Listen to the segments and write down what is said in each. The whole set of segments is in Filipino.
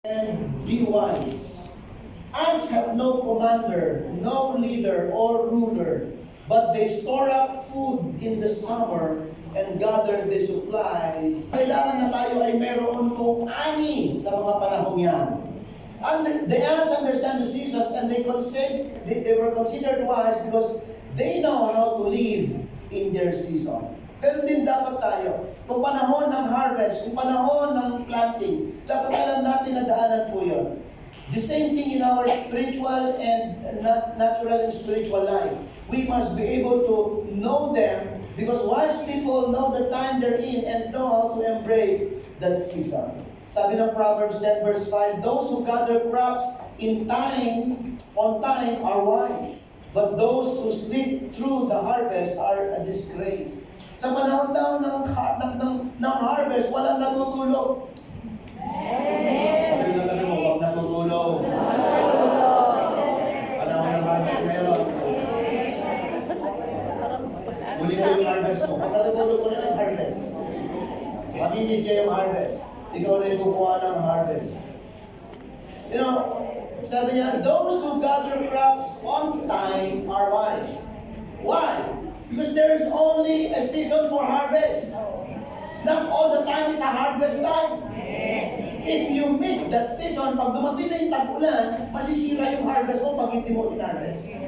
and be wise. Ants have no commander, no leader or ruler, but they store up food in the summer and gather the supplies. Kailangan na tayo ay meron kong ani sa mga panahong yan. The ants understand the seasons and they were considered wise because they know how to live in their season. Pero din dapat tayo, kung panahon ng harvest, kung panahon ng planting, dapat alam natin na daanan po yun. The same thing in our spiritual and natural and spiritual life. We must be able to know them because wise people know the time they're in and know how to embrace that season. Sabi ng Proverbs 10 verse 5, those who gather crops on time are wise, but those who sleep through the harvest are a disgrace. Sa panahon daw ng harvest, walang natutulog. Sabi ng tabi mo, wag natutulog. Panahon ng harvest ngayon. Muli ko yung harvest mo. Pag natutulog ko na ng harvest, makinis niya yung harvest. Ikaw na yung kukuha ng harvest. You know, sabi niya, those who gather crops on time are wise. Why? Because there is only a season for harvest. Not all the time is a harvest time. If you miss that season, pag dumating na yung tag-ulan, masisira yung harvest mo pag hindi mo in-harvest.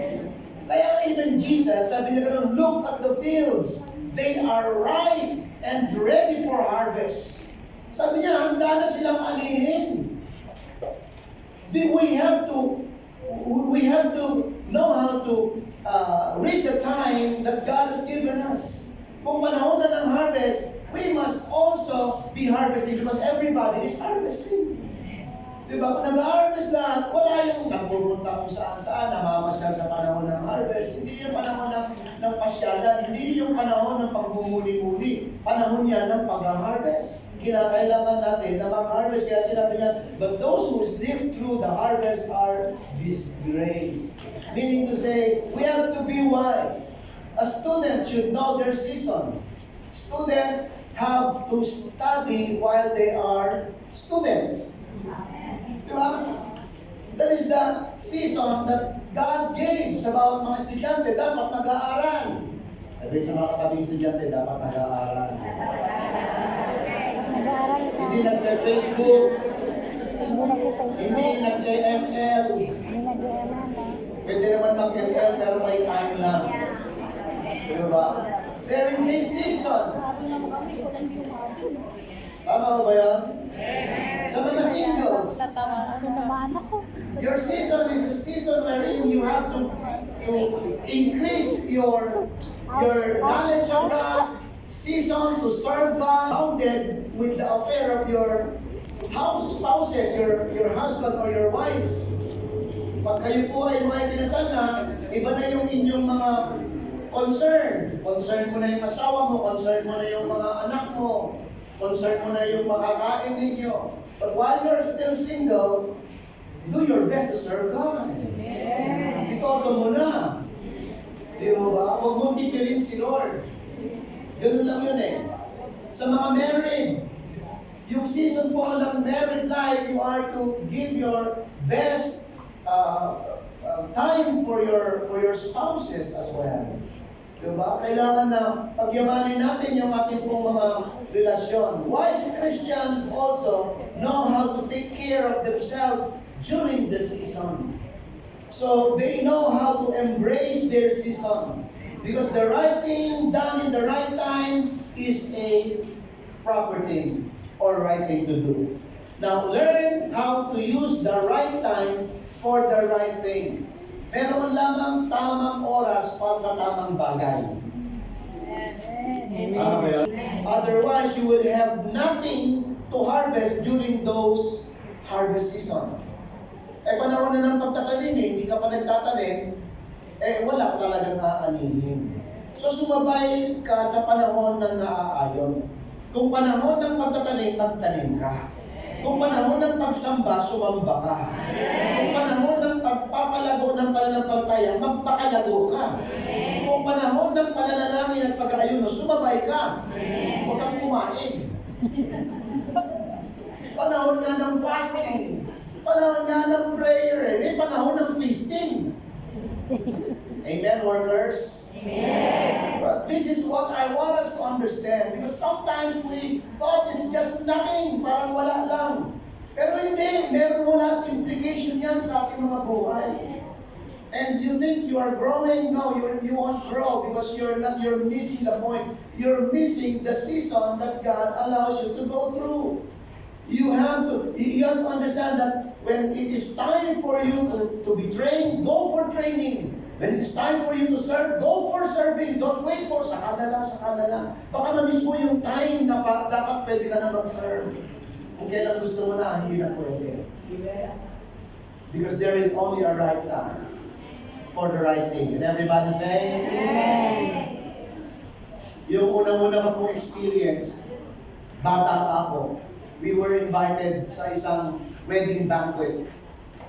Kaya even Jesus, sabi niya gano'n, look at the fields. They are ripe and ready for harvest. Sabi niya, handa na silang anihin. We have to know how to read the time that God has given us. Kung panahon na ng harvest, we must also be harvesting because everybody is harvesting. Diba? Kung nag-harvest lahat, wala yung nagpupunta kung saan-saan, namamasyal sa panahon ng harvest. Hindi yung panahon ng pasyalan, hindi yung panahon ng pagmumuli-muli. Panahon yan ng pag-harvest. Kinakailangan natin na mag-harvest. Kaya sinabi niya, but those who live through the harvest are disgraced. Meaning to say, we have to be wise. A student should know their season. Students have to study while they are students. Diba? That is the season that God gave sa bawat mga estudyante. Dapat nag-aaral. Sabi sa mga katabing estudyante, dapat nag-aaral. Hindi nag-Facebook, hindi nag-ML. Pwede naman mag-ML pero may time lang. Diba? There is a season. Tama ba yan? Sa mga singles, your season is a season wherein you have to increase your knowledge of God, season to serve God, bounded with the affair of your spouses, your husband or your wife. Pag kayo po ay may kinasal na, iba na yung inyong mga concern. Concern mo na yung asawa mo, concern mo na yung mga anak mo, concern mo na yung makakain ninyo. But while you're still single, do your best to serve God. Itoto mo na. Di ba? Huwag mong titirin si Lord. Ganun lang yun eh. Sa mga married, yung season po ng married life, you are to give your best time for your spouses as well. Diba? Kailangan na pagyamanin natin yung ating pong mga relasyon. Wise Christians also know how to take care of themselves during the season. So they know how to embrace their season. Because the right thing done in the right time is a proper thing or right thing to do. Now learn how to use the right time for the right thing. Meron lamang tamang oras para sa tamang bagay. Amen. Otherwise, you will have nothing to harvest during those harvest season. Panahon na ng pagtatanim hindi ka pa nagtatanim, wala ka talagang aanihin. So sumabay ka sa panahon ng naaayon. Kung panahon ng pagtatanim, magtanim ka. Kung panahon ng pagsamba, sumamba ka. Kung panahon ng pagpapalago ng pananampalataya, magpakalago ka. Kung panahon ng pananalangin at pag-aayuno, sumabay ka. Huwag kang kumain. Panahon nga ng fasting. ng prayer eh. May panahon ng feasting. Amen, workers? Amen. But this is what I want us to understand. Because sometimes we thought it's just nothing. Parang wala lang. Pero hindi. Meron wala implication yan sa ating mga buhay. And you think you are growing? No, you won't grow because you're missing the point. You're missing the season that God allows you to go through. You have to understand that when it is time for you to be trained, go for training. When it is time for you to serve, go for serving. Don't wait for sakala lang. Baka na-miss mo yung time na dapat pwede ka na mag-serve. Kung kailan gusto mo na, hindi na pwede. Because there is only a right time for the right thing. And everybody say? Amen. Yung unang-una kong experience, bata pa ako, we were invited sa isang wedding banquet.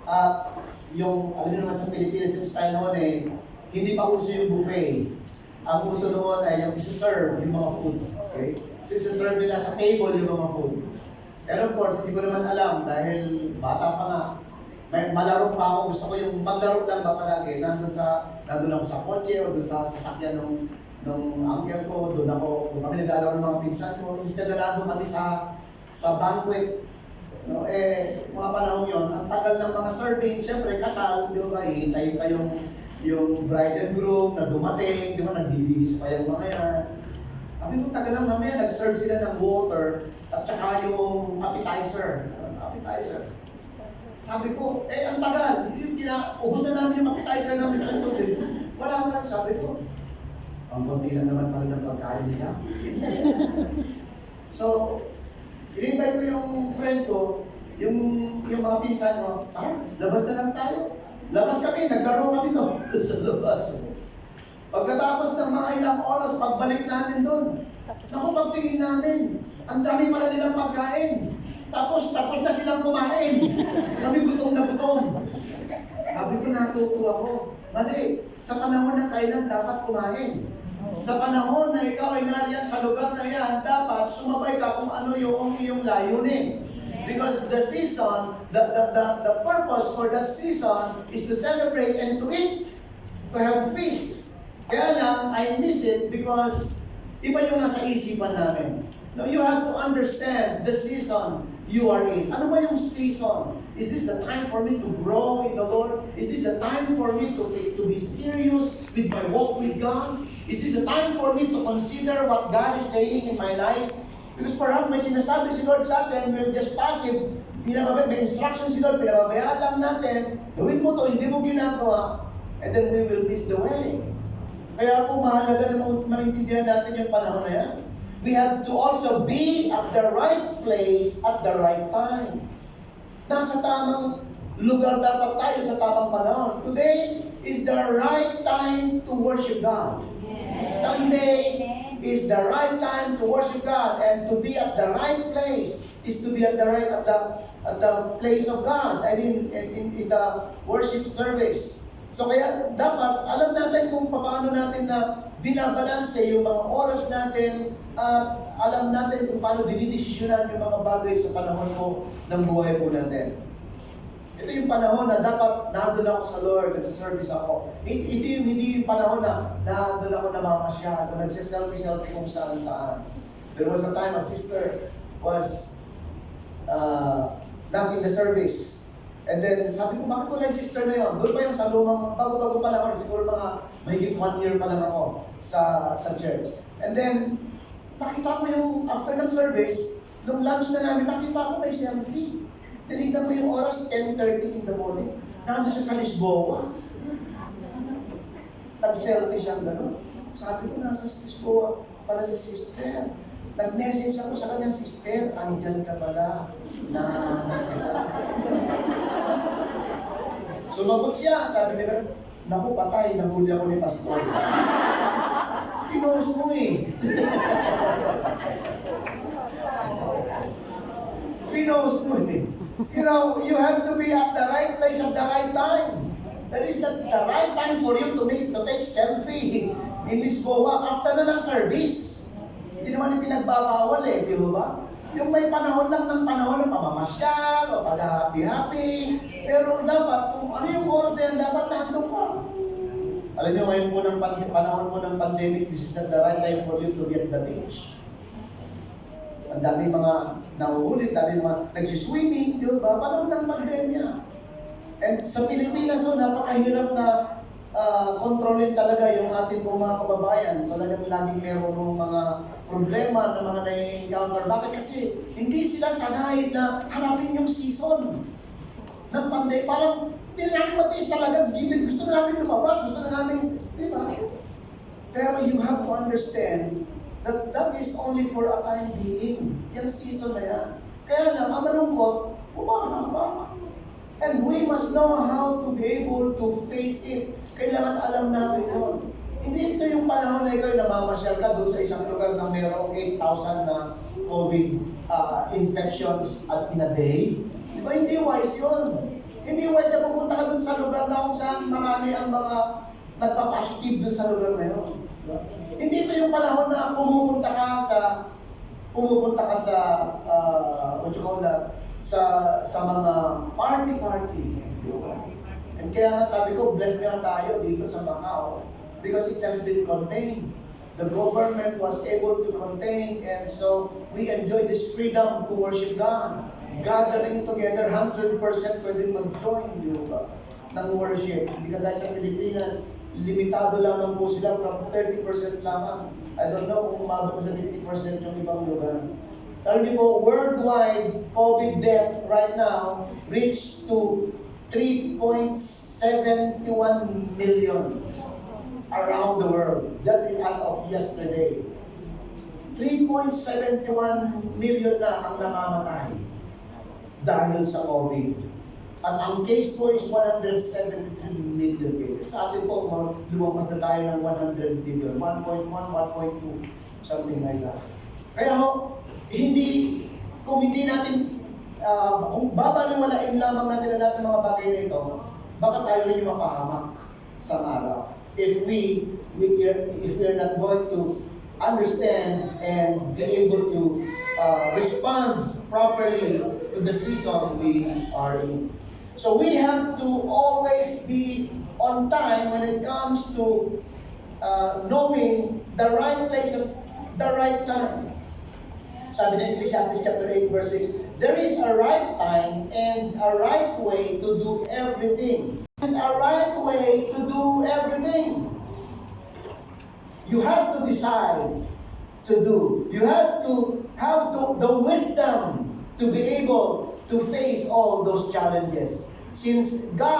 At yung, alam niyo naman sa Pilipinas, yung style noon eh, hindi pa uso yung buffet. Ang uso noon ay yung isi-serve yung mga food. Okay? So isi-serve nila sa table yung mga food. Pero of course, hindi ko naman alam dahil bata pa nga. May malaro pa ako, gusto ko yung maglaro lang ba palagi. Nandun ako sa kotse o dun sa sasakyan nung uncle ko, doon kami naglalaro ng mga pinsan ko. Instead na nandun kami sa banquet. No, mga panahon yun, ang tagal ng mga serving, siyempre kasal, di ba, hihintayin pa yung bride and groom na dumating, di ba, nagbibihis pa yung mga yan. Sabi ko, tagal lang mamaya, nag-serve sila ng water at saka yung appetizer. Sabi ko, ang tagal, ubos na namin yung appetizer namin sa tubig. Wala mo lang, sabi ko. Ang konti lang naman pala ng pagkain nila. So, in-invite ko yung friend ko, yung mga pinsan mo, labas na lang tayo. Labas kami, naglaro kami doon sa labas. Pagkatapos ng mga ilang oras, pagbalik namin doon, naku, pagtingin namin, ang dami pala nilang pagkain. Tapos na silang kumain. Kami gutom na gutom. Sabi ko, natutuwa ko. Mali, sa panahon ng kailan dapat kumain. Sa panahon na ikaw ay nariyan sa lugar na yan, dapat sumabay ka kung ano yung iyong layunin. Because the season, the purpose for that season is to celebrate and to eat, to have feast. Kaya lang, I miss it because iba yung nasa isipan namin. Now, you have to understand the season you are in. Ano ba yung season? Is this the time for me to grow in the Lord? Is this the time for me to be serious with my walk with God? Is this the time for me to consider what God is saying in my life? Because perhaps may sinasabi si Lord sa atin, we're just passive. May instruction si Lord, pinababayaan lang natin, gawin mo to, hindi mo ginagawa, and then we will miss the way. Kaya po mahalaga na maintindihan natin yung panahon na yan. We have to also be at the right place at the right time. Nasa tamang lugar dapat tayo sa tamang panahon. Today is the right time to worship God. Sunday is the right time to worship God, and to be at the right place is to be at the place of God. I mean, in the worship service. So kaya dapat alam natin kung paano natin na binabalanse yung mga oras natin at alam natin kung paano dinidesisyonan yung mga bagay sa panahon po ng buhay po natin. Ito yung panahon na dapat nandun ako sa Lord, nagsaservice ako. Hindi yung panahon na nandun ako namamasyal, nagsiselfie-selfie kung saan-saan. There was a time a sister was not in the service. And then, sabi ko, bakit wala yung sister na yun? Doon pa yung sa lumang, bago-bago pa lang ako, siguro mga mahigit 1 year pa lang ako sa church. And then, nakita ko yung, after ng service, nung lunch na namin, nakita ko may selfie. Tinignan ko yung oras, 10:30 in the morning. Nandun siya sa Lisboa. Nag-selfie siya gano'n. Sabi ko, nasa Lisboa para si sister. Nag-message ako sa kanyang sister, andyan ka pala na sumagot siya, sabi nila, naku patay, nahuli ako ni pastor. Pinost mo eh. Pinost mo eh. You know, you have to be at the right place at the right time. That is the right time for you to take selfie in Lisboa after na ng service. Hindi naman yung pinagbabawal eh, di ba? Yung may panahon lang ng panahon ng pamamasyal o pag-happy-happy. Pero dapat, kung ano yung oras na yan, dapat nandun ka. Alam niyo, ngayon po ng panahon po ng pandemic, this is not the right time for you to be at the beach. Ang dami mga nahuhuli, dami mga nagsiswimming, yun ba? Panahon ng pandemya. And sa Pilipinas, so, napakahirap na kontrolin talaga yung ating mga kababayan. Talagang laging meron ng mga problema na mga na-encounter. Bakit? Kasi hindi sila sanay na harapin yung season ng pandemya. Parang hindi na namin matiis talaga. Gilid, gusto na namin lumabas, gusto na namin, di ba? Pero you have to understand that that is only for a time being. Yung season na yan. Kaya lang, ang malungkot, umahaba. And we must know how to be able to face it. Kailangan alam natin yun. Hindi ito yung panahon na ikaw namamasyal ka doon sa isang lugar na mayroong 8,000 na COVID infections in a day. Di ba? Hindi wise yun. Hindi wise na pupunta ka doon sa lugar na kung saan marami ang mga nagpa-positive doon sa lugar na yun. Diba? Hindi ito yung panahon na pumupunta ka sa what you call that, sa mga party. And kaya nga sabi ko, blessed nga tayo dito sa Macau because it has been contained. The government was able to contain, and so we enjoy this freedom to worship God. Gathering together, 100% pwede mag-join ng worship. Hindi ka guys sa Pilipinas, limitado lamang po sila from 30% lamang. I don't know kung umabot sa 50% yung ibang lugar. Alam niyo po, worldwide COVID death right now reached to 3.71 million around the world. That is as of yesterday. 3.71 million na ang namamatay dahil sa COVID. At ang case po is 173 million cases. Sa atin po, lumabas na tayo ng 100 million. 1.1, 1.2, something like that. Kaya kung hindi natin, kung babaliwalain lamang natin ang natin mga bagay na ito, baka tayo rin yung mapahamak sa araw. If we are not going to understand and be able to respond properly to the season we are in. So we have to always be on time when it comes to knowing the right place at the right time. Sabi ng Ecclesiastes chapter 8 verse 6, there is a right time and a right way to do everything. And a right way to do everything. You have to decide to do. You have to have the wisdom to be able to face all those challenges. Since God